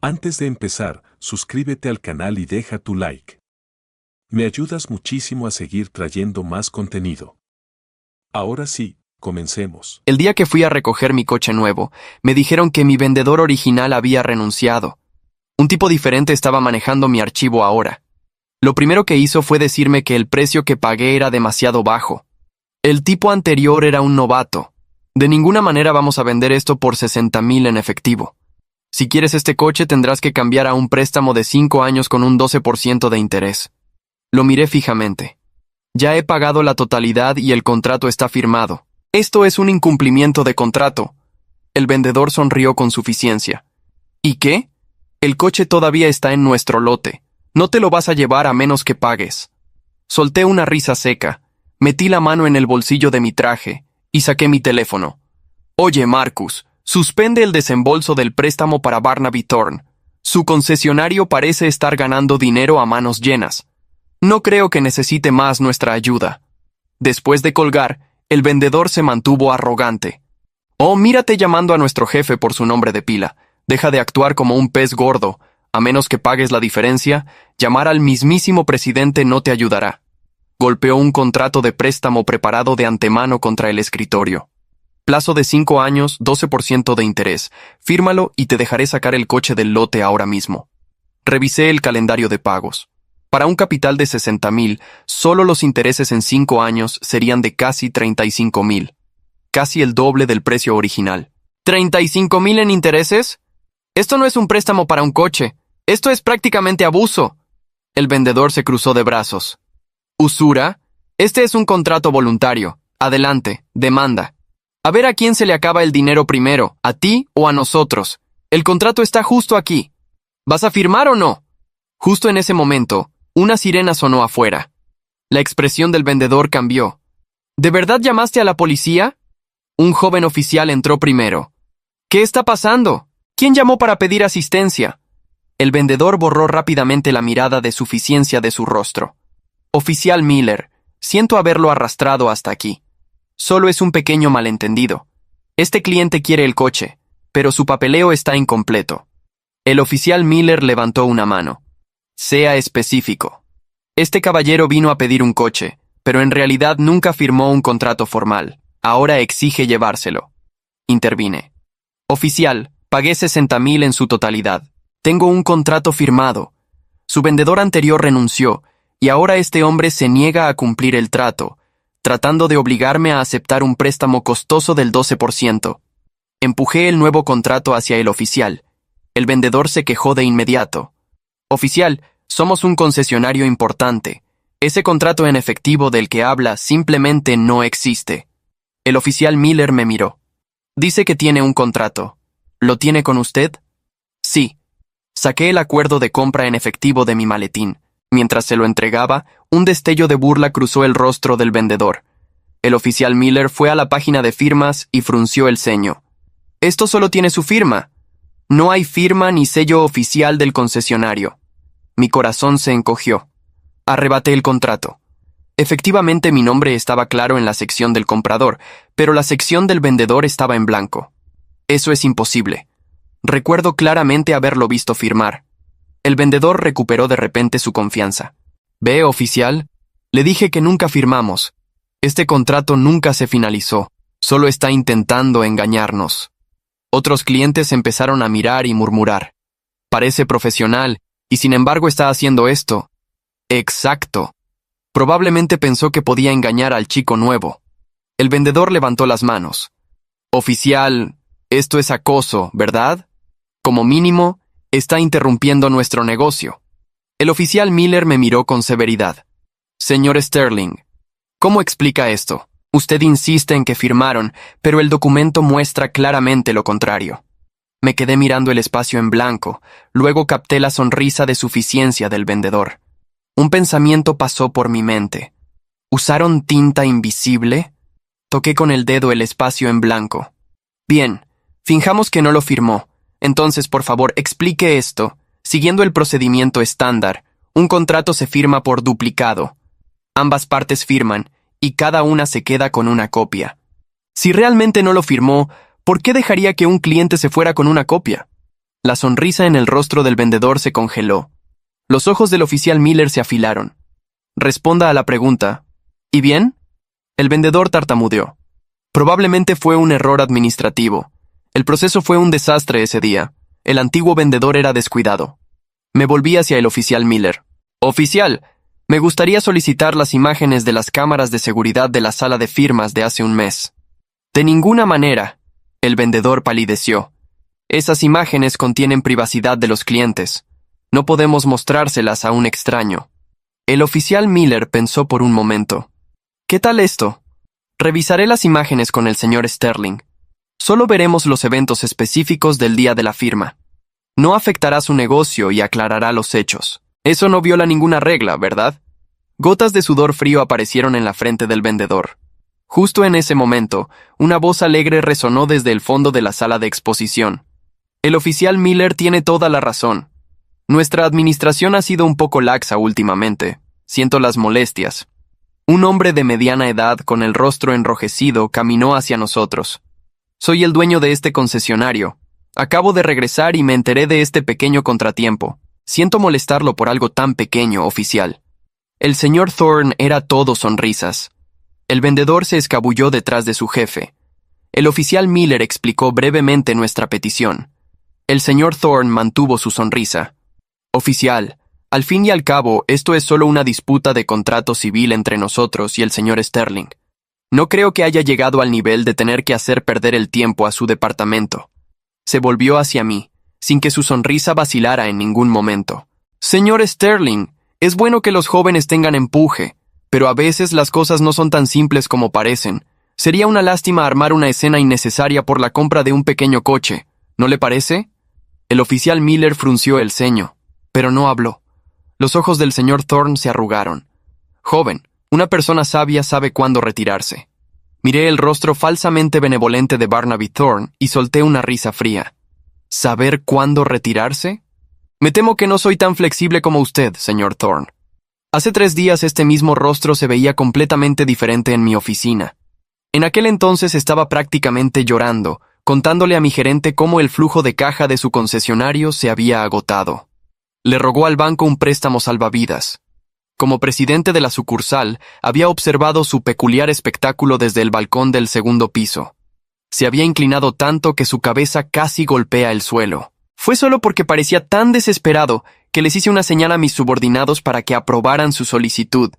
Antes de empezar, suscríbete al canal y deja tu like. Me ayudas muchísimo a seguir trayendo más contenido. Ahora sí, comencemos. El día que fui a recoger mi coche nuevo, me dijeron que mi vendedor original había renunciado. Un tipo diferente estaba manejando mi archivo ahora. Lo primero que hizo fue decirme que el precio que pagué era demasiado bajo. El tipo anterior era un novato. De ninguna manera vamos a vender esto por 60,000 en efectivo. Si quieres este coche tendrás que cambiar a un préstamo de 5 años con un 12% de interés. Lo miré fijamente. Ya he pagado la totalidad y el contrato está firmado. Esto es un incumplimiento de contrato. El vendedor sonrió con suficiencia. ¿Y qué? El coche todavía está en nuestro lote. No te lo vas a llevar a menos que pagues. Solté una risa seca, metí la mano en el bolsillo de mi traje y saqué mi teléfono. Oye, Marcus, suspende el desembolso del préstamo para Barnaby Thorne. Su concesionario parece estar ganando dinero a manos llenas. No creo que necesite más nuestra ayuda. Después de colgar, el vendedor se mantuvo arrogante. Oh, mírate llamando a nuestro jefe por su nombre de pila. Deja de actuar como un pez gordo. A menos que pagues la diferencia, llamar al mismísimo presidente no te ayudará. Golpeó un contrato de préstamo preparado de antemano contra el escritorio. Plazo de 5 años, 12% de interés. Fírmalo y te dejaré sacar el coche del lote ahora mismo. Revisé el calendario de pagos. Para un capital de 60,000, solo los intereses en 5 años serían de casi 35,000. Casi el doble del precio original. ¿35,000 en intereses? Esto no es un préstamo para un coche. Esto es prácticamente abuso. El vendedor se cruzó de brazos. ¿Usura? Este es un contrato voluntario. Adelante, demanda. A ver a quién se le acaba el dinero primero, a ti o a nosotros. El contrato está justo aquí. ¿Vas a firmar o no? Justo en ese momento, una sirena sonó afuera. La expresión del vendedor cambió. ¿De verdad llamaste a la policía? Un joven oficial entró primero. ¿Qué está pasando? ¿Quién llamó para pedir asistencia? El vendedor borró rápidamente la mirada de suficiencia de su rostro. Oficial Miller, siento haberlo arrastrado hasta aquí. Solo es un pequeño malentendido. Este cliente quiere el coche, pero su papeleo está incompleto. El oficial Miller levantó una mano. Sea específico. Este caballero vino a pedir un coche, pero en realidad nunca firmó un contrato formal. Ahora exige llevárselo. Intervine. Oficial, pagué 60,000 en su totalidad. Tengo un contrato firmado. Su vendedor anterior renunció, y ahora este hombre se niega a cumplir el trato, tratando de obligarme a aceptar un préstamo costoso del 12%. Empujé el nuevo contrato hacia el oficial. El vendedor se quejó de inmediato. Oficial, somos un concesionario importante. Ese contrato en efectivo del que habla simplemente no existe. El oficial Miller me miró. Dice que tiene un contrato. ¿Lo tiene con usted? Sí. Saqué el acuerdo de compra en efectivo de mi maletín. Mientras se lo entregaba, un destello de burla cruzó el rostro del vendedor. El oficial Miller fue a la página de firmas y frunció el ceño. Esto solo tiene su firma. No hay firma ni sello oficial del concesionario. Mi corazón se encogió. Arrebaté el contrato. Efectivamente, mi nombre estaba claro en la sección del comprador, pero la sección del vendedor estaba en blanco. Eso es imposible. Recuerdo claramente haberlo visto firmar. El vendedor recuperó de repente su confianza. «Ve, oficial, le dije que nunca firmamos. Este contrato nunca se finalizó. Solo está intentando engañarnos». Otros clientes empezaron a mirar y murmurar. «Parece profesional, y sin embargo está haciendo esto». «Exacto». Probablemente pensó que podía engañar al chico nuevo. El vendedor levantó las manos. «Oficial, esto es acoso, ¿verdad? Como mínimo, está interrumpiendo nuestro negocio». El oficial Miller me miró con severidad. «Señor Sterling, ¿cómo explica esto? Usted insiste en que firmaron, pero el documento muestra claramente lo contrario». Me quedé mirando el espacio en blanco, luego capté la sonrisa de suficiencia del vendedor. Un pensamiento pasó por mi mente. ¿Usaron tinta invisible? Toqué con el dedo el espacio en blanco. Bien, finjamos que no lo firmó. Entonces, por favor, explique esto. Siguiendo el procedimiento estándar, un contrato se firma por duplicado. Ambas partes firman, y cada una se queda con una copia. Si realmente no lo firmó, ¿por qué dejaría que un cliente se fuera con una copia? La sonrisa en el rostro del vendedor se congeló. Los ojos del oficial Miller se afilaron. Responda a la pregunta. ¿Y bien? El vendedor tartamudeó. Probablemente fue un error administrativo. El proceso fue un desastre ese día. El antiguo vendedor era descuidado. Me volví hacia el oficial Miller. Oficial, me gustaría solicitar las imágenes de las cámaras de seguridad de la sala de firmas de hace un mes. De ninguna manera. El vendedor palideció. Esas imágenes contienen privacidad de los clientes. No podemos mostrárselas a un extraño. El oficial Miller pensó por un momento. ¿Qué tal esto? Revisaré las imágenes con el señor Sterling. Solo veremos los eventos específicos del día de la firma. No afectará su negocio y aclarará los hechos. Eso no viola ninguna regla, ¿verdad? Gotas de sudor frío aparecieron en la frente del vendedor. Justo en ese momento, una voz alegre resonó desde el fondo de la sala de exposición. El oficial Miller tiene toda la razón. Nuestra administración ha sido un poco laxa últimamente. Siento las molestias. Un hombre de mediana edad con el rostro enrojecido caminó hacia nosotros. Soy el dueño de este concesionario. Acabo de regresar y me enteré de este pequeño contratiempo. Siento molestarlo por algo tan pequeño, oficial. El señor Thorne era todo sonrisas. El vendedor se escabulló detrás de su jefe. El oficial Miller explicó brevemente nuestra petición. El señor Thorne mantuvo su sonrisa. Oficial, al fin y al cabo, esto es solo una disputa de contrato civil entre nosotros y el señor Sterling. No creo que haya llegado al nivel de tener que hacer perder el tiempo a su departamento. Se volvió hacia mí, sin que su sonrisa vacilara en ningún momento. Señor Sterling, es bueno que los jóvenes tengan empuje, pero a veces las cosas no son tan simples como parecen. Sería una lástima armar una escena innecesaria por la compra de un pequeño coche, ¿no le parece? El oficial Miller frunció el ceño, pero no habló. Los ojos del señor Thorne se arrugaron. Joven, una persona sabia sabe cuándo retirarse. Miré el rostro falsamente benevolente de Barnaby Thorne y solté una risa fría. ¿Saber cuándo retirarse? Me temo que no soy tan flexible como usted, señor Thorne. Hace 3 días este mismo rostro se veía completamente diferente en mi oficina. En aquel entonces estaba prácticamente llorando, contándole a mi gerente cómo el flujo de caja de su concesionario se había agotado. Le rogó al banco un préstamo salvavidas. Como presidente de la sucursal, había observado su peculiar espectáculo desde el balcón del segundo piso. Se había inclinado tanto que su cabeza casi golpea el suelo. Fue solo porque parecía tan desesperado que les hice una señal a mis subordinados para que aprobaran su solicitud.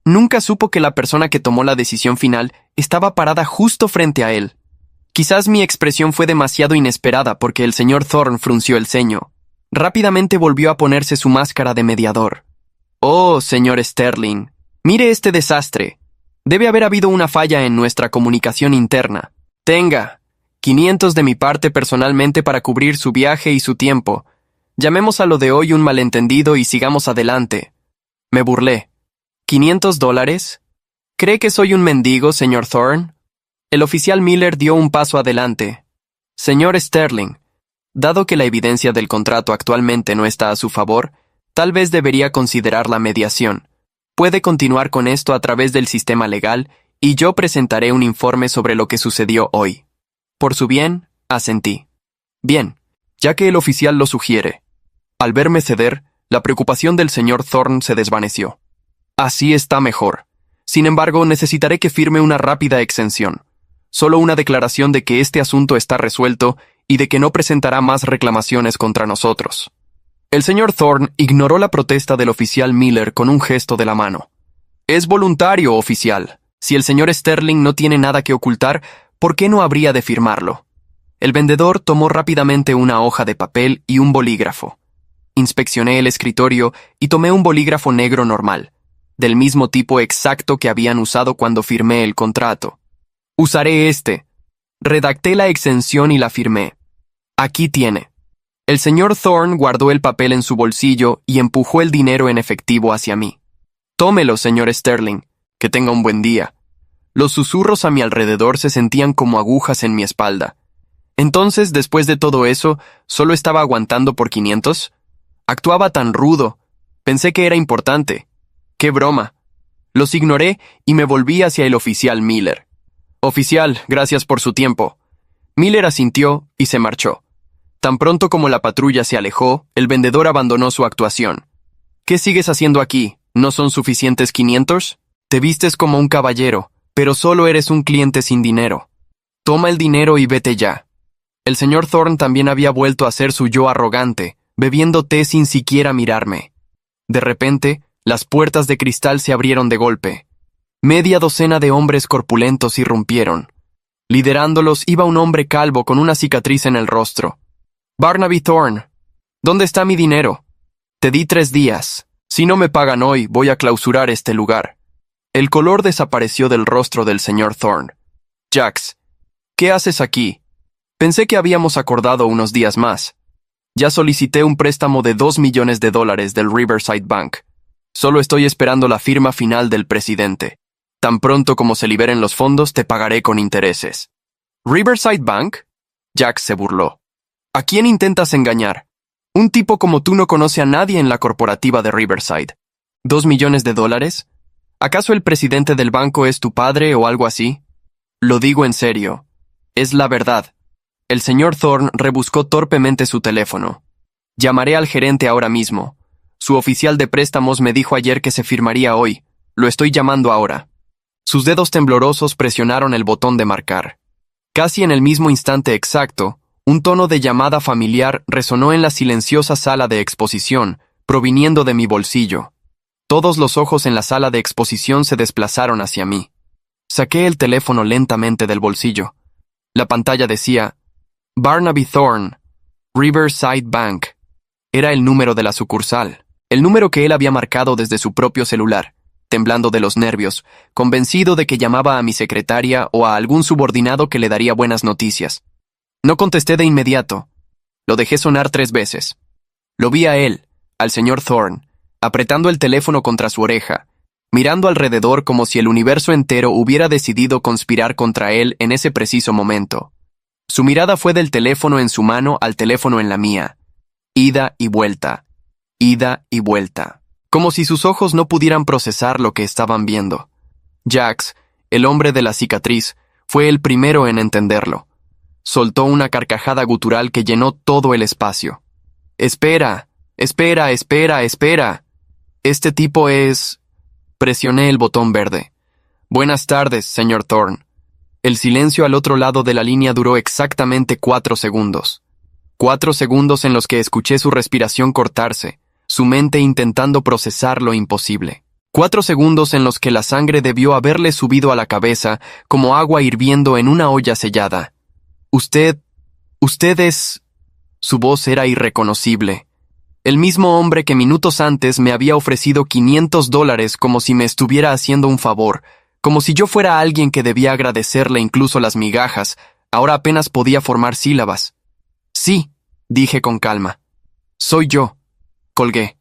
Nunca supo que la persona que tomó la decisión final estaba parada justo frente a él. Quizás mi expresión fue demasiado inesperada porque el señor Thorne frunció el ceño. Rápidamente volvió a ponerse su máscara de mediador. Oh, señor Sterling, mire este desastre. Debe haber habido una falla en nuestra comunicación interna. Tenga, 500 de mi parte personalmente para cubrir su viaje y su tiempo. Llamemos a lo de hoy un malentendido y sigamos adelante. Me burlé. ¿$500? ¿Cree que soy un mendigo, señor Thorne? El oficial Miller dio un paso adelante. Señor Sterling, dado que la evidencia del contrato actualmente no está a su favor, tal vez debería considerar la mediación. Puede continuar con esto a través del sistema legal y yo presentaré un informe sobre lo que sucedió hoy. Por su bien, asentí. Bien, ya que el oficial lo sugiere. Al verme ceder, la preocupación del señor Thorne se desvaneció. Así está mejor. Sin embargo, necesitaré que firme una rápida exención. Solo una declaración de que este asunto está resuelto y de que no presentará más reclamaciones contra nosotros. El señor Thorne ignoró la protesta del oficial Miller con un gesto de la mano. Es voluntario, oficial. Si el señor Sterling no tiene nada que ocultar, ¿por qué no habría de firmarlo? El vendedor tomó rápidamente una hoja de papel y un bolígrafo. Inspeccioné el escritorio y tomé un bolígrafo negro normal, del mismo tipo exacto que habían usado cuando firmé el contrato. Usaré este. Redacté la exención y la firmé. Aquí tiene. El señor Thorne guardó el papel en su bolsillo y empujó el dinero en efectivo hacia mí. Tómelo, señor Sterling. Que tenga un buen día. Los susurros a mi alrededor se sentían como agujas en mi espalda. Entonces, después de todo eso, ¿solo estaba aguantando por 500? Actuaba tan rudo. Pensé que era importante. ¡Qué broma! Los ignoré y me volví hacia el oficial Miller. Oficial, gracias por su tiempo. Miller asintió y se marchó. Tan pronto como la patrulla se alejó, el vendedor abandonó su actuación. ¿Qué sigues haciendo aquí? ¿No son suficientes 500? Te vistes como un caballero, pero solo eres un cliente sin dinero. Toma el dinero y vete ya. El señor Thorne también había vuelto a ser su yo arrogante, bebiendo té sin siquiera mirarme. De repente, las puertas de cristal se abrieron de golpe. Media docena de hombres corpulentos irrumpieron. Liderándolos iba un hombre calvo con una cicatriz en el rostro. Barnaby Thorne, ¿dónde está mi dinero? Te di 3 días. Si no me pagan hoy, voy a clausurar este lugar. El color desapareció del rostro del señor Thorne. Jax, ¿qué haces aquí? Pensé que habíamos acordado unos días más. Ya solicité un préstamo de $2 millones del Riverside Bank. Solo estoy esperando la firma final del presidente. Tan pronto como se liberen los fondos, te pagaré con intereses. ¿Riverside Bank? Jax se burló. ¿A quién intentas engañar? Un tipo como tú no conoce a nadie en la corporativa de Riverside. ¿$2 millones? ¿Acaso el presidente del banco es tu padre o algo así? Lo digo en serio. Es la verdad. El señor Thorne rebuscó torpemente su teléfono. Llamaré al gerente ahora mismo. Su oficial de préstamos me dijo ayer que se firmaría hoy. Lo estoy llamando ahora. Sus dedos temblorosos presionaron el botón de marcar. Casi en el mismo instante exacto, un tono de llamada familiar resonó en la silenciosa sala de exposición, proviniendo de mi bolsillo. Todos los ojos en la sala de exposición se desplazaron hacia mí. Saqué el teléfono lentamente del bolsillo. La pantalla decía, Barnaby Thorne, Riverside Bank. Era el número de la sucursal, el número que él había marcado desde su propio celular, temblando de los nervios, convencido de que llamaba a mi secretaria o a algún subordinado que le daría buenas noticias. No contesté de inmediato. Lo dejé sonar 3 veces. Lo vi a él, al señor Thorne, apretando el teléfono contra su oreja, mirando alrededor como si el universo entero hubiera decidido conspirar contra él en ese preciso momento. Su mirada fue del teléfono en su mano al teléfono en la mía. Ida y vuelta, como si sus ojos no pudieran procesar lo que estaban viendo. Jax, el hombre de la cicatriz, fue el primero en entenderlo. Soltó una carcajada gutural que llenó todo el espacio. Espera. Este tipo es... Presioné el botón verde. Buenas tardes, señor Thorne. El silencio al otro lado de la línea duró exactamente 4 segundos. 4 segundos en los que escuché su respiración cortarse, su mente intentando procesar lo imposible. 4 segundos en los que la sangre debió haberle subido a la cabeza como agua hirviendo en una olla sellada. Usted es... Su voz era irreconocible. El mismo hombre que minutos antes me había ofrecido $500 como si me estuviera haciendo un favor, como si yo fuera alguien que debía agradecerle incluso las migajas, ahora apenas podía formar sílabas. Sí, dije con calma. Soy yo. Colgué.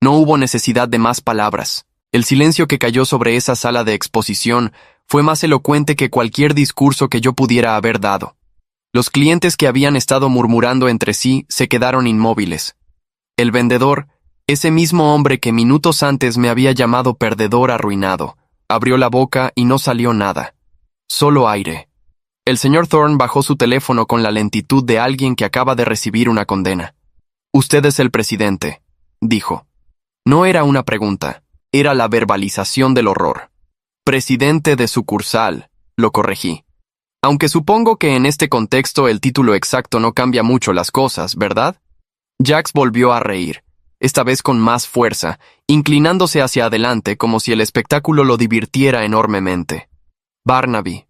No hubo necesidad de más palabras. El silencio que cayó sobre esa sala de exposición fue más elocuente que cualquier discurso que yo pudiera haber dado. Los clientes que habían estado murmurando entre sí se quedaron inmóviles. El vendedor, ese mismo hombre que minutos antes me había llamado perdedor arruinado, abrió la boca y no salió nada. Solo aire. El señor Thorne bajó su teléfono con la lentitud de alguien que acaba de recibir una condena. Usted es el presidente, dijo. No era una pregunta, era la verbalización del horror. Presidente de sucursal, lo corregí. Aunque supongo que en este contexto el título exacto no cambia mucho las cosas, ¿verdad? Jax volvió a reír, esta vez con más fuerza, inclinándose hacia adelante como si el espectáculo lo divirtiera enormemente. Barnaby,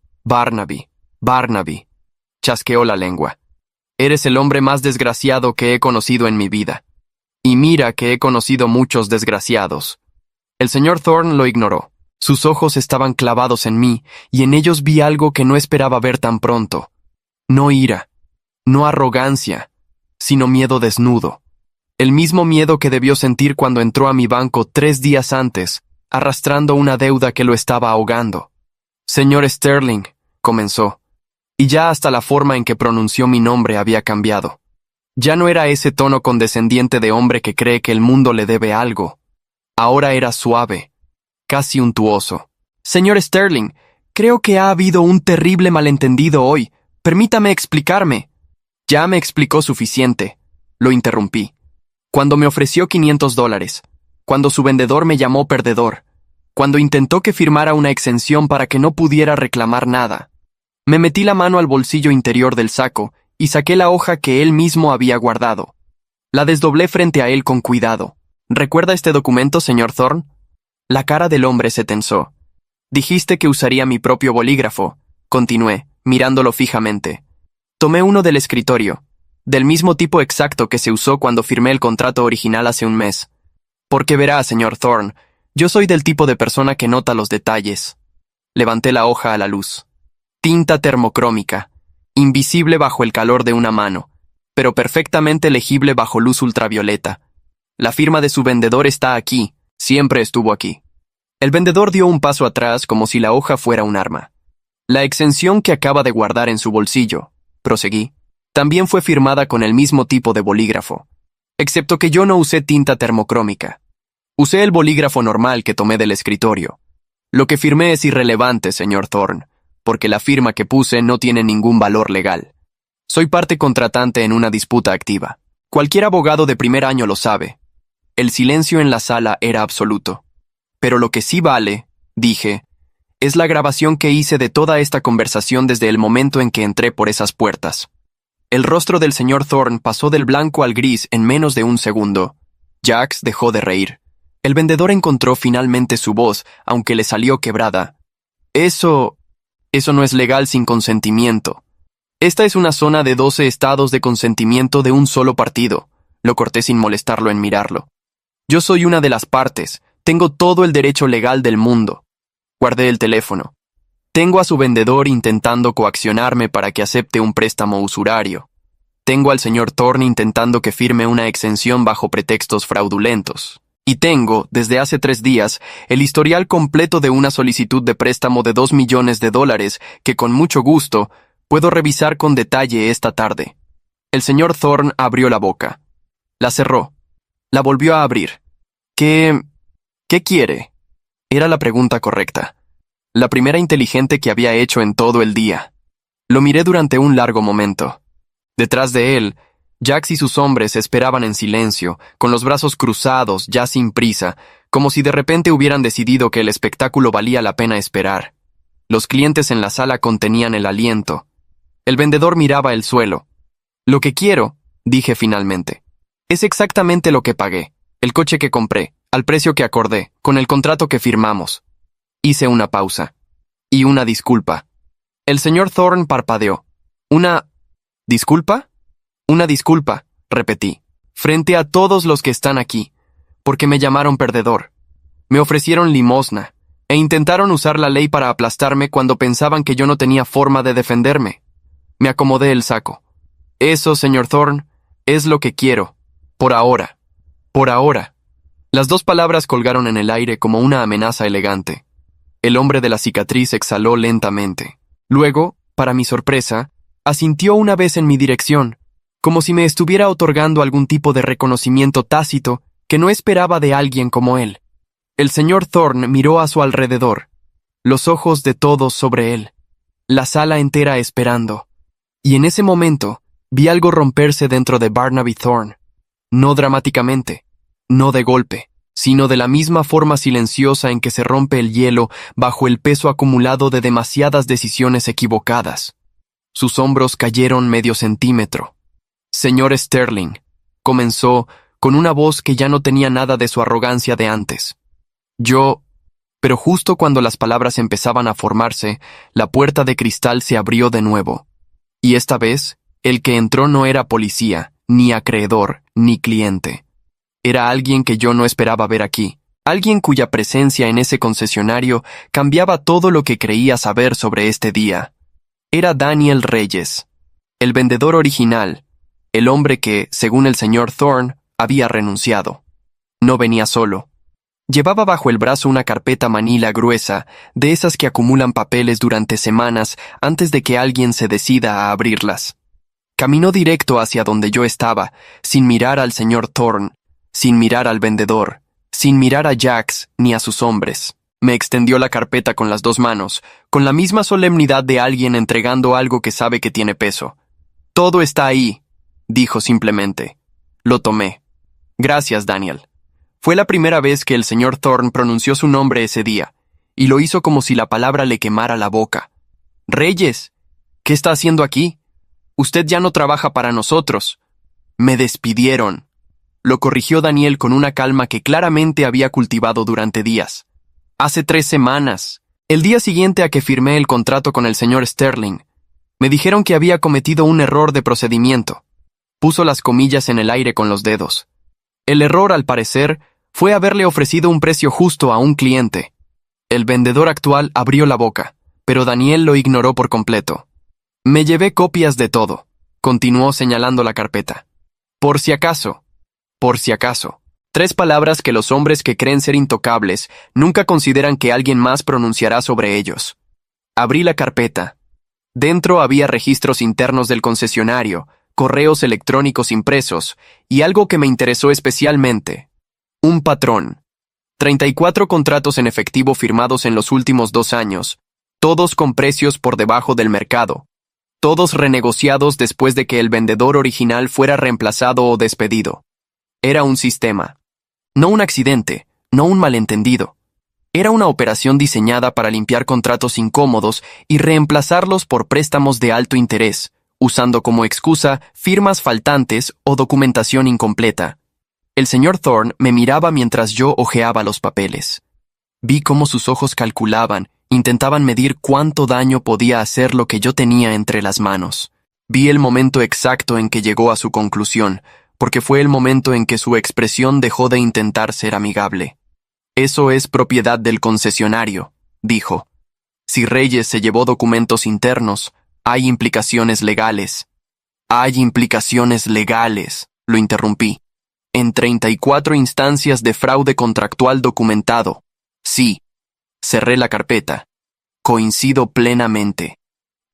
chasqueó la lengua. Eres el hombre más desgraciado que he conocido en mi vida. Y mira que he conocido muchos desgraciados. El señor Thorne lo ignoró. Sus ojos estaban clavados en mí, y en ellos vi algo que no esperaba ver tan pronto. No ira, no arrogancia, sino miedo desnudo. El mismo miedo que debió sentir cuando entró a mi banco 3 días antes, arrastrando una deuda que lo estaba ahogando. Señor Sterling, comenzó, y ya hasta la forma en que pronunció mi nombre había cambiado. Ya no era ese tono condescendiente de hombre que cree que el mundo le debe algo. Ahora era suave, casi untuoso. Señor Sterling, creo que ha habido un terrible malentendido hoy. Permítame explicarme. Ya me explicó suficiente. Lo interrumpí. Cuando me ofreció $500, cuando su vendedor me llamó perdedor, cuando intentó que firmara una exención para que no pudiera reclamar nada. Me metí la mano al bolsillo interior del saco y saqué la hoja que él mismo había guardado. La desdoblé frente a él con cuidado. ¿Recuerda este documento, señor Thorne? La cara del hombre se tensó. Dijiste que usaría mi propio bolígrafo, continué, mirándolo fijamente. Tomé uno del escritorio, del mismo tipo exacto que se usó cuando firmé el contrato original hace un mes. Porque verá, señor Thorne, yo soy del tipo de persona que nota los detalles. Levanté la hoja a la luz. Tinta termocrómica, invisible bajo el calor de una mano, pero perfectamente legible bajo luz ultravioleta. La firma de su vendedor está aquí, siempre estuvo aquí. El vendedor dio un paso atrás como si la hoja fuera un arma. La exención que acaba de guardar en su bolsillo, proseguí, también fue firmada con el mismo tipo de bolígrafo, excepto que yo no usé tinta termocrómica. Usé el bolígrafo normal que tomé del escritorio. Lo que firmé es irrelevante, señor Thorne, porque la firma que puse no tiene ningún valor legal. Soy parte contratante en una disputa activa. Cualquier abogado de primer año lo sabe. El silencio en la sala era absoluto. Pero lo que sí vale, dije, es la grabación que hice de toda esta conversación desde el momento en que entré por esas puertas. El rostro del señor Thorne pasó del blanco al gris en menos de un segundo. Jax dejó de reír. El vendedor encontró finalmente su voz, aunque le salió quebrada. Eso no es legal sin consentimiento. Esta es una zona de 12 estados de consentimiento de un solo partido. Lo corté sin molestarlo en mirarlo. Yo soy una de las partes. Tengo todo el derecho legal del mundo. Guardé el teléfono. Tengo a su vendedor intentando coaccionarme para que acepte un préstamo usurario. Tengo al señor Thorne intentando que firme una exención bajo pretextos fraudulentos. Y tengo, desde hace 3 días, el historial completo de una solicitud de préstamo de $2 millones que con mucho gusto puedo revisar con detalle esta tarde. El señor Thorne abrió la boca. La cerró. La volvió a abrir. ¿Qué quiere? Era la pregunta correcta. La primera inteligente que había hecho en todo el día. Lo miré durante un largo momento. Detrás de él, Jax y sus hombres esperaban en silencio, con los brazos cruzados, ya sin prisa, como si de repente hubieran decidido que el espectáculo valía la pena esperar. Los clientes en la sala contenían el aliento. El vendedor miraba el suelo. Lo que quiero, dije finalmente, es exactamente lo que pagué, el coche que compré, al precio que acordé, con el contrato que firmamos. Hice una pausa. Y una disculpa. El señor Thorne parpadeó. ¿Una disculpa? Una disculpa, repetí, frente a todos los que están aquí, porque me llamaron perdedor. Me ofrecieron limosna, e intentaron usar la ley para aplastarme cuando pensaban que yo no tenía forma de defenderme. Me acomodé el saco. Eso, señor Thorne, es lo que quiero. Por ahora. Por ahora. Las 2 palabras colgaron en el aire como una amenaza elegante. El hombre de la cicatriz exhaló lentamente. Luego, para mi sorpresa, asintió una vez en mi dirección, como si me estuviera otorgando algún tipo de reconocimiento tácito que no esperaba de alguien como él. El señor Thorne miró a su alrededor, los ojos de todos sobre él, la sala entera esperando. Y en ese momento, vi algo romperse dentro de Barnaby Thorne. No dramáticamente, no de golpe, sino de la misma forma silenciosa en que se rompe el hielo bajo el peso acumulado de demasiadas decisiones equivocadas. Sus hombros cayeron medio centímetro. Señor Sterling, comenzó con una voz que ya no tenía nada de su arrogancia de antes. Pero justo cuando las palabras empezaban a formarse, la puerta de cristal se abrió de nuevo. Y esta vez, el que entró no era policía, ni acreedor, ni cliente. Era alguien que yo no esperaba ver aquí, alguien cuya presencia en ese concesionario cambiaba todo lo que creía saber sobre este día. Era Daniel Reyes, el vendedor original, el hombre que, según el señor Thorne, había renunciado. No venía solo. Llevaba bajo el brazo una carpeta manila gruesa, de esas que acumulan papeles durante semanas antes de que alguien se decida a abrirlas. Caminó directo hacia donde yo estaba, sin mirar al señor Thorne, sin mirar al vendedor, sin mirar a Jax ni a sus hombres. Me extendió la carpeta con las 2 manos, con la misma solemnidad de alguien entregando algo que sabe que tiene peso. Todo está ahí, dijo simplemente. Lo tomé. Gracias, Daniel. Fue la primera vez que el señor Thorne pronunció su nombre ese día, y lo hizo como si la palabra le quemara la boca. Reyes, ¿qué está haciendo aquí? Usted ya no trabaja para nosotros. Me despidieron. Lo corrigió Daniel con una calma que claramente había cultivado durante días. Hace 3 semanas, el día siguiente a que firmé el contrato con el señor Sterling, me dijeron que había cometido un error de procedimiento. Puso las comillas en el aire con los dedos. El error, al parecer, fue haberle ofrecido un precio justo a un cliente. El vendedor actual abrió la boca, pero Daniel lo ignoró por completo. Me llevé copias de todo, continuó señalando la carpeta. Por si acaso. 3 palabras que los hombres que creen ser intocables nunca consideran que alguien más pronunciará sobre ellos. Abrí la carpeta. Dentro había registros internos del concesionario, correos electrónicos impresos y algo que me interesó especialmente. Un patrón. 34 contratos en efectivo firmados en los últimos 2 años, todos con precios por debajo del mercado, todos renegociados después de que el vendedor original fuera reemplazado o despedido. Era un sistema. No un accidente, no un malentendido. Era una operación diseñada para limpiar contratos incómodos y reemplazarlos por préstamos de alto interés, usando como excusa firmas faltantes o documentación incompleta. El señor Thorne me miraba mientras yo hojeaba los papeles. Vi cómo sus ojos calculaban, intentaban medir cuánto daño podía hacer lo que yo tenía entre las manos. Vi el momento exacto en que llegó a su conclusión, porque fue el momento en que su expresión dejó de intentar ser amigable. Eso es propiedad del concesionario, dijo. Si Reyes se llevó documentos internos, hay implicaciones legales. Hay implicaciones legales, lo interrumpí. En 34 instancias de fraude contractual documentado. Sí. Cerré la carpeta. Coincido plenamente.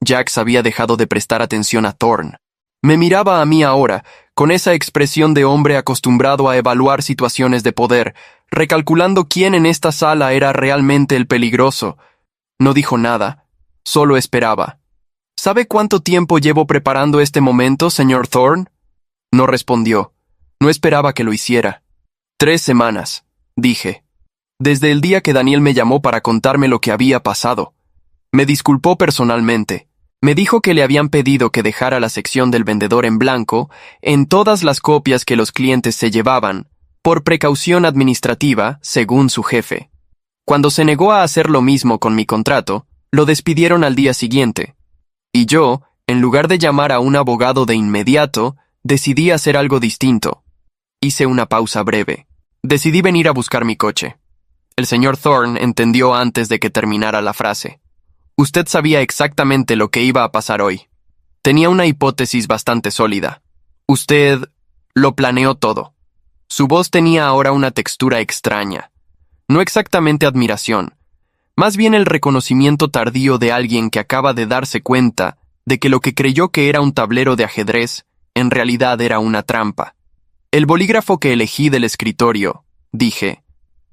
Jax había dejado de prestar atención a Thorne. Me miraba a mí ahora, con esa expresión de hombre acostumbrado a evaluar situaciones de poder, recalculando quién en esta sala era realmente el peligroso. No dijo nada, solo esperaba. ¿Sabe cuánto tiempo llevo preparando este momento, señor Thorne? No respondió. No esperaba que lo hiciera. 3 semanas, dije. Desde el día que Daniel me llamó para contarme lo que había pasado. Me disculpó personalmente. Me dijo que le habían pedido que dejara la sección del vendedor en blanco en todas las copias que los clientes se llevaban, por precaución administrativa, según su jefe. Cuando se negó a hacer lo mismo con mi contrato, lo despidieron al día siguiente. Y yo, en lugar de llamar a un abogado de inmediato, decidí hacer algo distinto. Hice una pausa breve. Decidí venir a buscar mi coche. El señor Thorne entendió antes de que terminara la frase. Usted sabía exactamente lo que iba a pasar hoy. Tenía una hipótesis bastante sólida. Usted lo planeó todo. Su voz tenía ahora una textura extraña. No exactamente admiración, más bien el reconocimiento tardío de alguien que acaba de darse cuenta de que lo que creyó que era un tablero de ajedrez, en realidad era una trampa. El bolígrafo que elegí del escritorio, dije,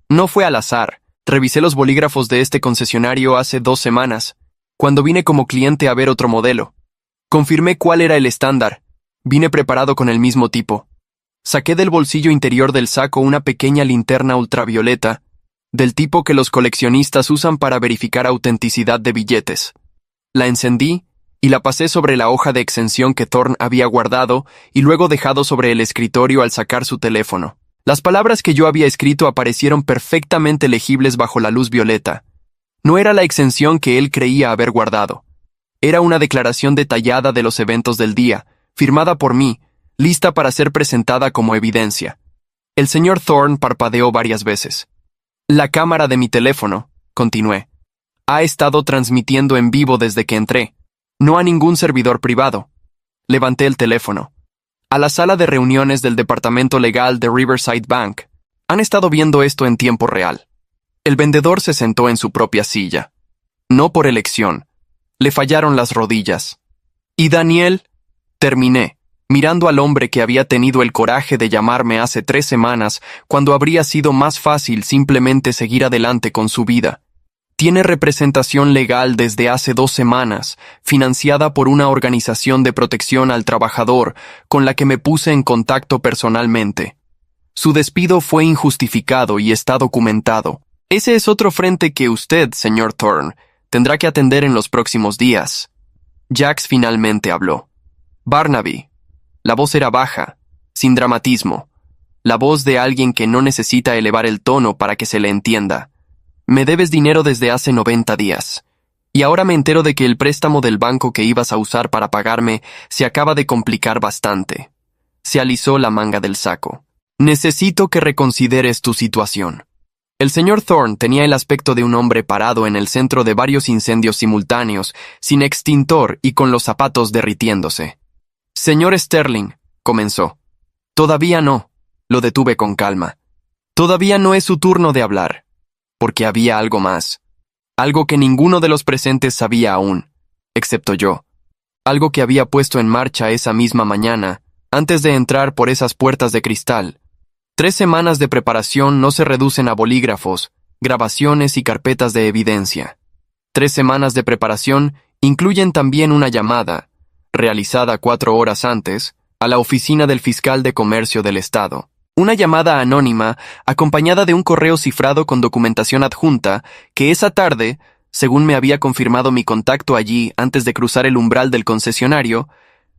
no fue al azar. Revisé los bolígrafos de este concesionario hace 2 semanas, cuando vine como cliente a ver otro modelo. Confirmé cuál era el estándar. Vine preparado con el mismo tipo. Saqué del bolsillo interior del saco una pequeña linterna ultravioleta, del tipo que los coleccionistas usan para verificar autenticidad de billetes. La encendí y la pasé sobre la hoja de exención que Thorne había guardado y luego dejado sobre el escritorio al sacar su teléfono. Las palabras que yo había escrito aparecieron perfectamente legibles bajo la luz violeta. No era la exención que él creía haber guardado. Era una declaración detallada de los eventos del día, firmada por mí, lista para ser presentada como evidencia. El señor Thorne parpadeó varias veces. La cámara de mi teléfono, continué, ha estado transmitiendo en vivo desde que entré. No a ningún servidor privado. Levanté el teléfono. A la sala de reuniones del departamento legal de Riverside Bank. Han estado viendo esto en tiempo real. El vendedor se sentó en su propia silla. No por elección. Le fallaron las rodillas. Y Daniel, terminé, mirando al hombre que había tenido el coraje de llamarme hace 3 semanas, cuando habría sido más fácil simplemente seguir adelante con su vida. Tiene representación legal desde hace 2 semanas, financiada por una organización de protección al trabajador con la que me puse en contacto personalmente. Su despido fue injustificado y está documentado. Ese es otro frente que usted, señor Thorne, tendrá que atender en los próximos días. Jax finalmente habló. Barnaby. La voz era baja, sin dramatismo. La voz de alguien que no necesita elevar el tono para que se le entienda. Me debes dinero desde hace 90 días. Y ahora me entero de que el préstamo del banco que ibas a usar para pagarme se acaba de complicar bastante. Se alisó la manga del saco. Necesito que reconsideres tu situación. El señor Thorne tenía el aspecto de un hombre parado en el centro de varios incendios simultáneos, sin extintor y con los zapatos derritiéndose. Señor Sterling, comenzó. Todavía no, lo detuve con calma. Todavía no es su turno de hablar, porque había algo más. Algo que ninguno de los presentes sabía aún, excepto yo. Algo que había puesto en marcha esa misma mañana, antes de entrar por esas puertas de cristal. 3 semanas de preparación no se reducen a bolígrafos, grabaciones y carpetas de evidencia. 3 semanas de preparación incluyen también una llamada, realizada 4 horas antes, a la oficina del fiscal de comercio del estado. Una llamada anónima, acompañada de un correo cifrado con documentación adjunta, que esa tarde, según me había confirmado mi contacto allí antes de cruzar el umbral del concesionario,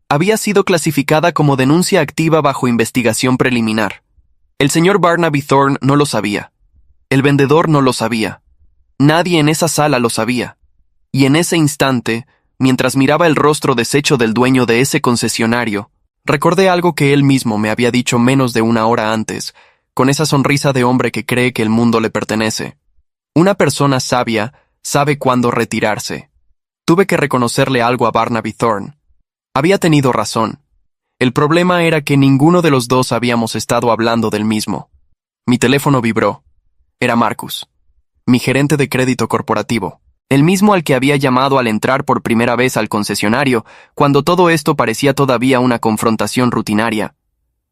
había sido clasificada como denuncia activa bajo investigación preliminar. El señor Barnaby Thorne no lo sabía. El vendedor no lo sabía. Nadie en esa sala lo sabía. Y en ese instante, mientras miraba el rostro deshecho del dueño de ese concesionario, recordé algo que él mismo me había dicho menos de 1 hora antes, con esa sonrisa de hombre que cree que el mundo le pertenece. Una persona sabia sabe cuándo retirarse. Tuve que reconocerle algo a Barnaby Thorne. Había tenido razón. El problema era que ninguno de los dos habíamos estado hablando del mismo. Mi teléfono vibró. Era Marcus, mi gerente de crédito corporativo, el mismo al que había llamado al entrar por primera vez al concesionario, cuando todo esto parecía todavía una confrontación rutinaria.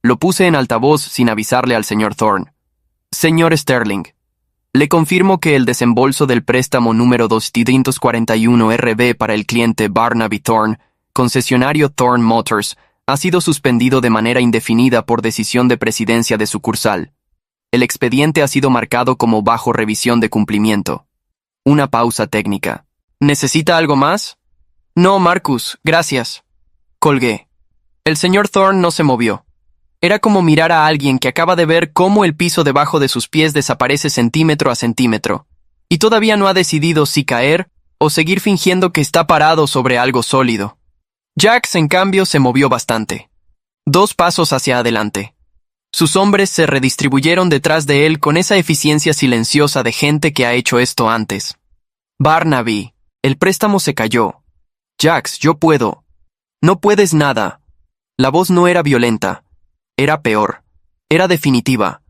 Lo puse en altavoz sin avisarle al señor Thorne. Señor Sterling, le confirmo que el desembolso del préstamo número 241 RB para el cliente Barnaby Thorne, concesionario Thorne Motors, ha sido suspendido de manera indefinida por decisión de presidencia de sucursal. El expediente ha sido marcado como bajo revisión de cumplimiento. Una pausa técnica. ¿Necesita algo más? No, Marcus, gracias. Colgué. El señor Thorne no se movió. Era como mirar a alguien que acaba de ver cómo el piso debajo de sus pies desaparece centímetro a centímetro, y todavía no ha decidido si caer o seguir fingiendo que está parado sobre algo sólido. Jax, en cambio, se movió bastante. 2 pasos hacia adelante. Sus hombres se redistribuyeron detrás de él con esa eficiencia silenciosa de gente que ha hecho esto antes. Barnaby, el préstamo se cayó. Jax, yo puedo. No puedes nada. La voz no era violenta. Era peor. Era definitiva.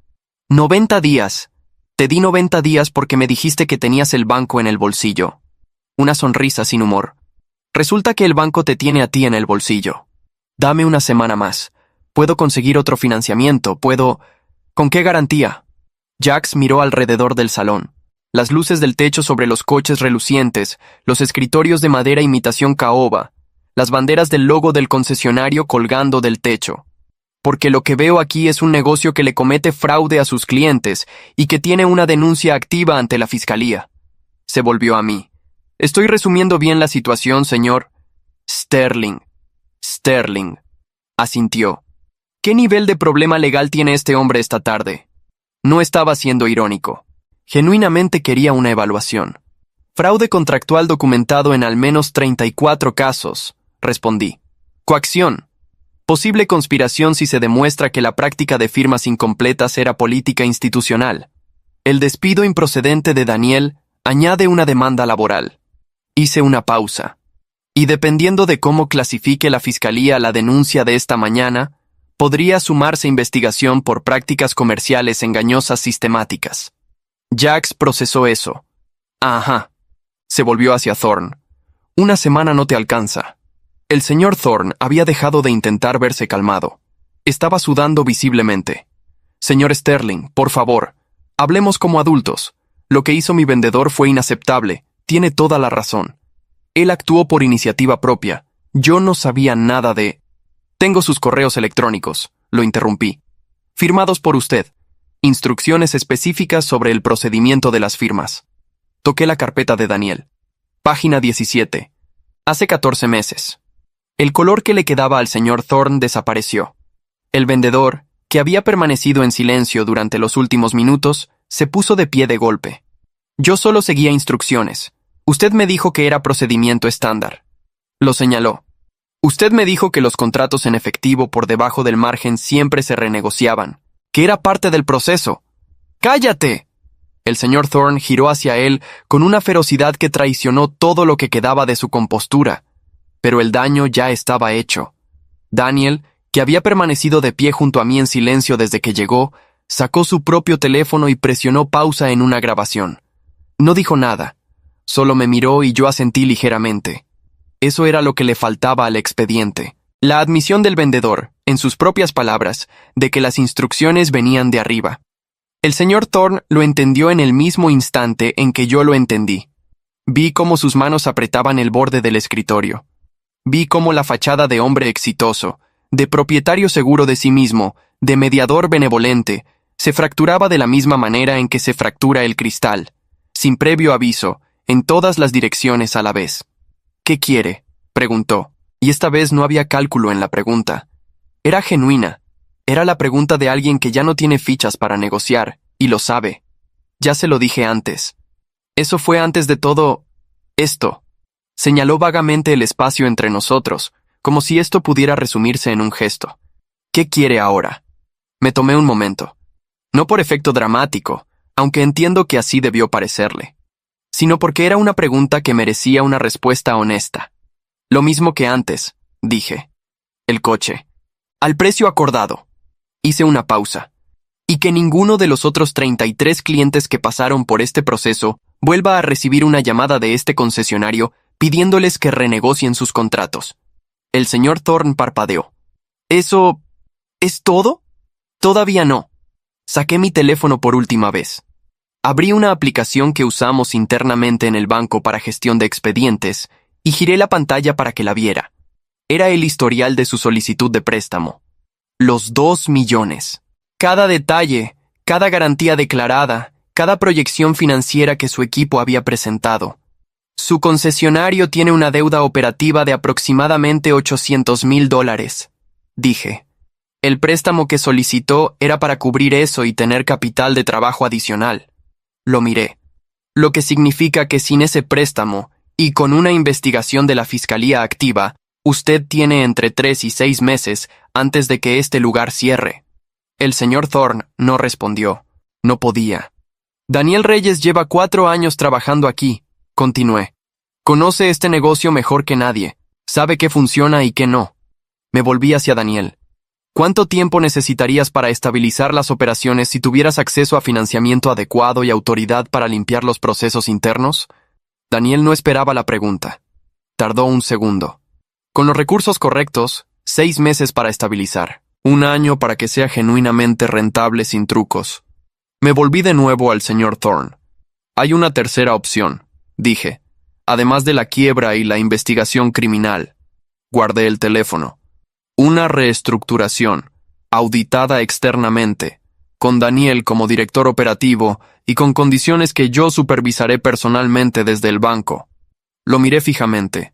90 días. Te di 90 días porque me dijiste que tenías el banco en el bolsillo. Una sonrisa sin humor. Resulta que el banco te tiene a ti en el bolsillo. Dame 1 semana más. Puedo conseguir otro financiamiento, puedo... ¿Con qué garantía? Jax miró alrededor del salón. Las luces del techo sobre los coches relucientes, los escritorios de madera imitación caoba, las banderas del logo del concesionario colgando del techo. Porque lo que veo aquí es un negocio que le comete fraude a sus clientes y que tiene una denuncia activa ante la fiscalía. Se volvió a mí. ¿Estoy resumiendo bien la situación, señor? Sterling. Asintió. ¿Qué nivel de problema legal tiene este hombre esta tarde? No estaba siendo irónico. Genuinamente quería una evaluación. Fraude contractual documentado en al menos 34 casos, respondí. Coacción. Posible conspiración si se demuestra que la práctica de firmas incompletas era política institucional. El despido improcedente de Daniel añade una demanda laboral. Hice una pausa. Y dependiendo de cómo clasifique la fiscalía la denuncia de esta mañana, podría sumarse investigación por prácticas comerciales engañosas sistemáticas. Jax procesó eso. Ajá. Se volvió hacia Thorne. 1 semana no te alcanza. El señor Thorne había dejado de intentar verse calmado. Estaba sudando visiblemente. Señor Sterling, por favor, hablemos como adultos. Lo que hizo mi vendedor fue inaceptable. Tiene toda la razón. Él actuó por iniciativa propia. Yo no sabía nada de... Tengo sus correos electrónicos, lo interrumpí. Firmados por usted. Instrucciones específicas sobre el procedimiento de las firmas. Toqué la carpeta de Daniel. Página 17. Hace 14 meses. El color que le quedaba al señor Thorne desapareció. El vendedor, que había permanecido en silencio durante los últimos minutos, se puso de pie de golpe. Yo solo seguía instrucciones. Usted me dijo que era procedimiento estándar. Lo señaló. Usted me dijo que los contratos en efectivo por debajo del margen siempre se renegociaban, que era parte del proceso. ¡Cállate! El señor Thorne giró hacia él con una ferocidad que traicionó todo lo que quedaba de su compostura. Pero el daño ya estaba hecho. Daniel, que había permanecido de pie junto a mí en silencio desde que llegó, sacó su propio teléfono y presionó pausa en una grabación. No dijo nada, solo me miró y yo asentí ligeramente. Eso era lo que le faltaba al expediente. La admisión del vendedor, en sus propias palabras, de que las instrucciones venían de arriba. El señor Thorne lo entendió en el mismo instante en que yo lo entendí. Vi cómo sus manos apretaban el borde del escritorio. Vi cómo la fachada de hombre exitoso, de propietario seguro de sí mismo, de mediador benevolente, se fracturaba de la misma manera en que se fractura el cristal, sin previo aviso, en todas las direcciones a la vez. ¿Qué quiere?, preguntó, y esta vez no había cálculo en la pregunta. Era genuina. Era la pregunta de alguien que ya no tiene fichas para negociar, y lo sabe. Ya se lo dije antes. Eso fue antes de todo... esto. Señaló vagamente el espacio entre nosotros, como si esto pudiera resumirse en un gesto. ¿Qué quiere ahora? Me tomé un momento. No por efecto dramático, aunque entiendo que así debió parecerle, sino porque era una pregunta que merecía una respuesta honesta. Lo mismo que antes, dije. El coche. Al precio acordado. Hice una pausa. Y que ninguno de los otros 33 clientes que pasaron por este proceso vuelva a recibir una llamada de este concesionario pidiéndoles que renegocien sus contratos. El señor Thorne parpadeó. ¿Eso es todo? Todavía no. Saqué mi teléfono por última vez. Abrí una aplicación que usamos internamente en el banco para gestión de expedientes y giré la pantalla para que la viera. Era el historial de su solicitud de préstamo. Los 2 millones. Cada detalle, cada garantía declarada, cada proyección financiera que su equipo había presentado. Su concesionario tiene una deuda operativa de aproximadamente $800,000, dije. El préstamo que solicitó era para cubrir eso y tener capital de trabajo adicional. Lo miré. Lo que significa que sin ese préstamo, y con una investigación de la Fiscalía activa, usted tiene entre 3 y 6 meses antes de que este lugar cierre. El señor Thorne no respondió. No podía. Daniel Reyes lleva 4 años trabajando aquí, continué. Conoce este negocio mejor que nadie. Sabe qué funciona y qué no. Me volví hacia Daniel. ¿Cuánto tiempo necesitarías para estabilizar las operaciones si tuvieras acceso a financiamiento adecuado y autoridad para limpiar los procesos internos? Daniel no esperaba la pregunta. Tardó un segundo. Con los recursos correctos, 6 meses para estabilizar. 1 año para que sea genuinamente rentable sin trucos. Me volví de nuevo al señor Thorne. Hay una tercera opción, dije, además de la quiebra y la investigación criminal. Guardé el teléfono. Una reestructuración, auditada externamente, con Daniel como director operativo y con condiciones que yo supervisaré personalmente desde el banco. Lo miré fijamente.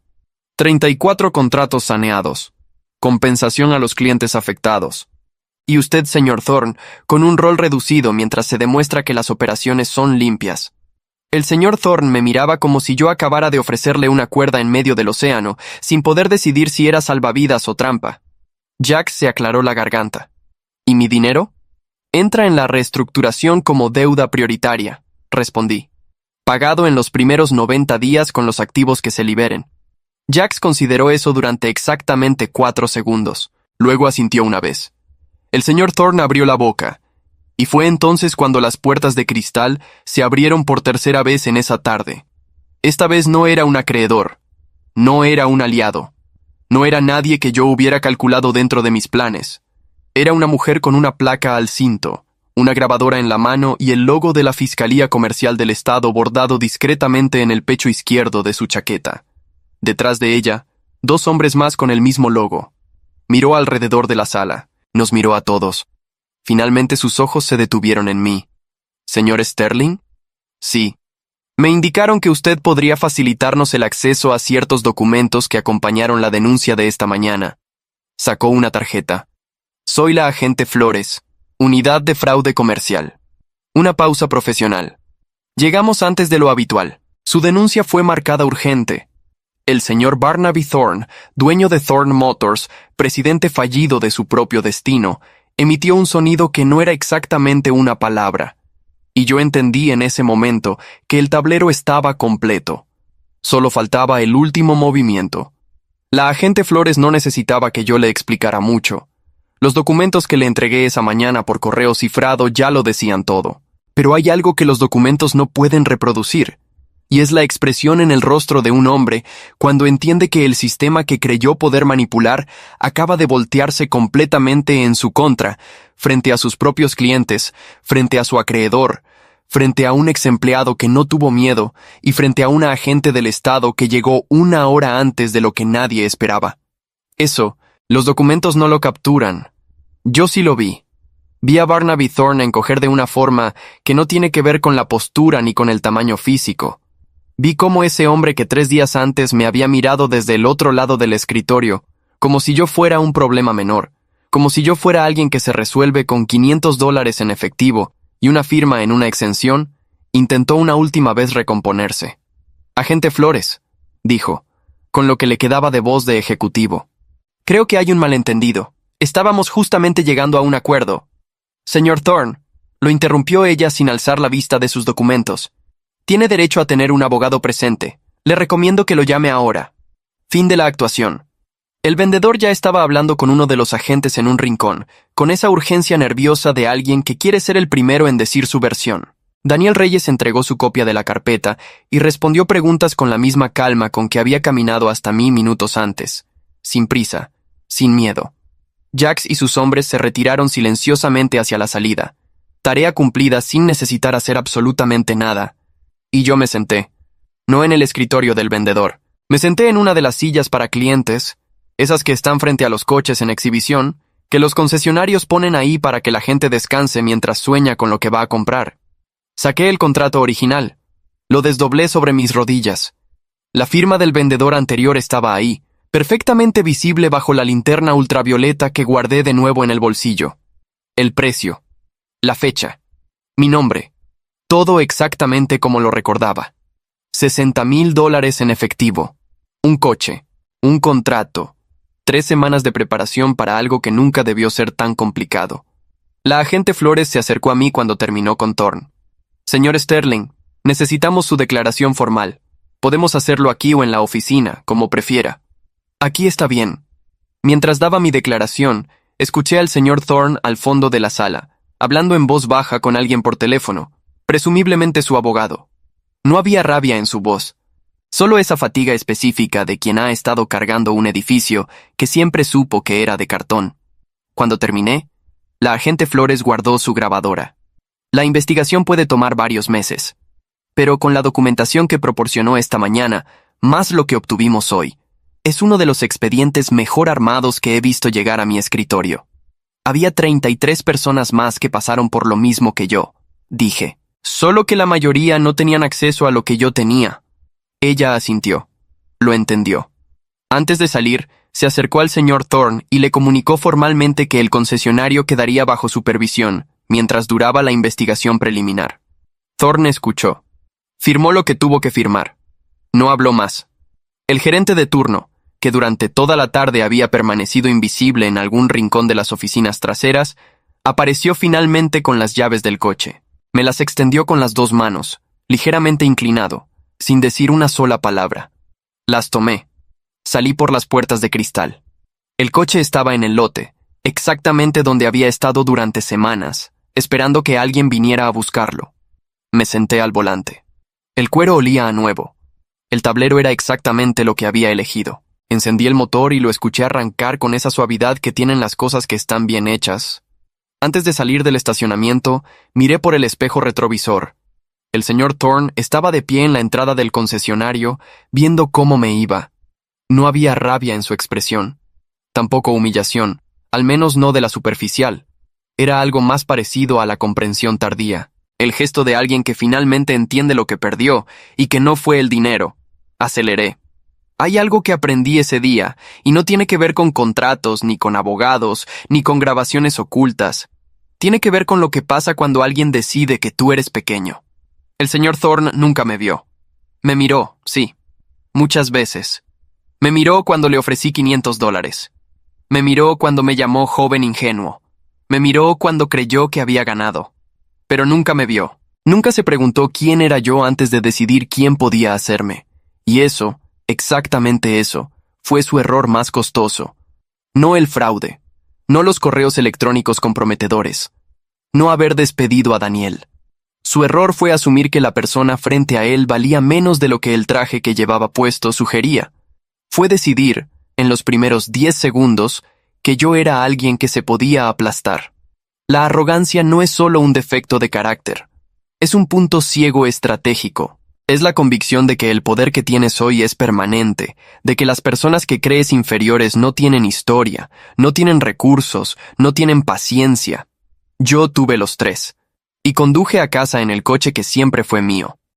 34 contratos saneados. Compensación a los clientes afectados. Y usted, señor Thorne, con un rol reducido mientras se demuestra que las operaciones son limpias. El señor Thorne me miraba como si yo acabara de ofrecerle una cuerda en medio del océano, sin poder decidir si era salvavidas o trampa. Jack se aclaró la garganta. ¿Y mi dinero? Entra en la reestructuración como deuda prioritaria, respondí. Pagado en los primeros 90 días con los activos que se liberen. Jax consideró eso durante exactamente 4 segundos. Luego asintió una vez. El señor Thorne abrió la boca, y fue entonces cuando las puertas de cristal se abrieron por tercera vez en esa tarde. Esta vez no era un acreedor, no era un aliado, no era nadie que yo hubiera calculado dentro de mis planes. Era una mujer con una placa al cinto, una grabadora en la mano y el logo de la Fiscalía Comercial del Estado bordado discretamente en el pecho izquierdo de su chaqueta. Detrás de ella, 2 hombres más con el mismo logo. Miró alrededor de la sala, nos miró a todos. Finalmente sus ojos se detuvieron en mí. ¿Señor Sterling? Sí. Me indicaron que usted podría facilitarnos el acceso a ciertos documentos que acompañaron la denuncia de esta mañana. Sacó una tarjeta. Soy la agente Flores, Unidad de Fraude Comercial. Una pausa profesional. Llegamos antes de lo habitual. Su denuncia fue marcada urgente. El señor Barnaby Thorne, dueño de Thorne Motors, presidente fallido de su propio destino, emitió un sonido que no era exactamente una palabra. Y yo entendí en ese momento que el tablero estaba completo. Solo faltaba el último movimiento. La agente Flores no necesitaba que yo le explicara mucho. Los documentos que le entregué esa mañana por correo cifrado ya lo decían todo. Pero hay algo que los documentos no pueden reproducir, y es la expresión en el rostro de un hombre cuando entiende que el sistema que creyó poder manipular acaba de voltearse completamente en su contra, frente a sus propios clientes, frente a su acreedor, frente a un ex empleado que no tuvo miedo y frente a una agente del Estado que llegó 1 hora antes de lo que nadie esperaba. Eso, los documentos no lo capturan. Yo sí lo vi. Vi a Barnaby Thorne encoger de una forma que no tiene que ver con la postura ni con el tamaño físico. Vi cómo ese hombre que 3 días antes me había mirado desde el otro lado del escritorio, como si yo fuera un problema menor, como si yo fuera alguien que se resuelve con $500 en efectivo y una firma en una exención, intentó una última vez recomponerse. «Agente Flores», dijo, con lo que le quedaba de voz de ejecutivo. «Creo que hay un malentendido. Estábamos justamente llegando a un acuerdo». «Señor Thorne», lo interrumpió ella sin alzar la vista de sus documentos. «Tiene derecho a tener un abogado presente. Le recomiendo que lo llame ahora». Fin de la actuación. El vendedor ya estaba hablando con uno de los agentes en un rincón, con esa urgencia nerviosa de alguien que quiere ser el primero en decir su versión. Daniel Reyes entregó su copia de la carpeta y respondió preguntas con la misma calma con que había caminado hasta mí minutos antes. Sin prisa, sin miedo. Jax y sus hombres se retiraron silenciosamente hacia la salida. Tarea cumplida sin necesitar hacer absolutamente nada. Y yo me senté. No en el escritorio del vendedor. Me senté en una de las sillas para clientes, esas que están frente a los coches en exhibición, que los concesionarios ponen ahí para que la gente descanse mientras sueña con lo que va a comprar. Saqué el contrato original. Lo desdoblé sobre mis rodillas. La firma del vendedor anterior estaba ahí, perfectamente visible bajo la linterna ultravioleta que guardé de nuevo en el bolsillo. El precio. La fecha. Mi nombre. Todo exactamente como lo recordaba. $60,000 en efectivo. Un coche. Un contrato. 3 semanas de preparación para algo que nunca debió ser tan complicado. La agente Flores se acercó a mí cuando terminó con Thorne. «Señor Sterling, necesitamos su declaración formal. Podemos hacerlo aquí o en la oficina, como prefiera». «Aquí está bien». Mientras daba mi declaración, escuché al señor Thorne al fondo de la sala, hablando en voz baja con alguien por teléfono, presumiblemente su abogado. No había rabia en su voz. Solo esa fatiga específica de quien ha estado cargando un edificio que siempre supo que era de cartón. Cuando terminé, la agente Flores guardó su grabadora. La investigación puede tomar varios meses, pero con la documentación que proporcionó esta mañana, más lo que obtuvimos hoy, es uno de los expedientes mejor armados que he visto llegar a mi escritorio. Había 33 personas más que pasaron por lo mismo que yo, dije, solo que la mayoría no tenían acceso a lo que yo tenía. Ella asintió. Lo entendió. Antes de salir, se acercó al señor Thorne y le comunicó formalmente que el concesionario quedaría bajo supervisión mientras duraba la investigación preliminar. Thorne escuchó. Firmó lo que tuvo que firmar. No habló más. El gerente de turno, que durante toda la tarde había permanecido invisible en algún rincón de las oficinas traseras, apareció finalmente con las llaves del coche. Me las extendió con las 2 manos, ligeramente inclinado, sin decir una sola palabra. Las tomé. Salí por las puertas de cristal. El coche estaba en el lote, exactamente donde había estado durante semanas, esperando que alguien viniera a buscarlo. Me senté al volante. El cuero olía a nuevo. El tablero era exactamente lo que había elegido. Encendí el motor y lo escuché arrancar con esa suavidad que tienen las cosas que están bien hechas. Antes de salir del estacionamiento, miré por el espejo retrovisor. El señor Thorne estaba de pie en la entrada del concesionario, viendo cómo me iba. No había rabia en su expresión. Tampoco humillación, al menos no de la superficial. Era algo más parecido a la comprensión tardía. El gesto de alguien que finalmente entiende lo que perdió y que no fue el dinero. Aceleré. Hay algo que aprendí ese día, y no tiene que ver con contratos, ni con abogados, ni con grabaciones ocultas. Tiene que ver con lo que pasa cuando alguien decide que tú eres pequeño. El señor Thorne nunca me vio. Me miró, sí, muchas veces. Me miró cuando le ofrecí $500. Me miró cuando me llamó joven ingenuo. Me miró cuando creyó que había ganado. Pero nunca me vio. Nunca se preguntó quién era yo antes de decidir quién podía hacerme. Y eso, exactamente eso, fue su error más costoso. No el fraude. No los correos electrónicos comprometedores. No haber despedido a Daniel. Su error fue asumir que la persona frente a él valía menos de lo que el traje que llevaba puesto sugería. Fue decidir, en los primeros 10 segundos, que yo era alguien que se podía aplastar. La arrogancia no es solo un defecto de carácter. Es un punto ciego estratégico. Es la convicción de que el poder que tienes hoy es permanente, de que las personas que crees inferiores no tienen historia, no tienen recursos, no tienen paciencia. Yo tuve los tres. Y conduje a casa en el coche que siempre fue mío.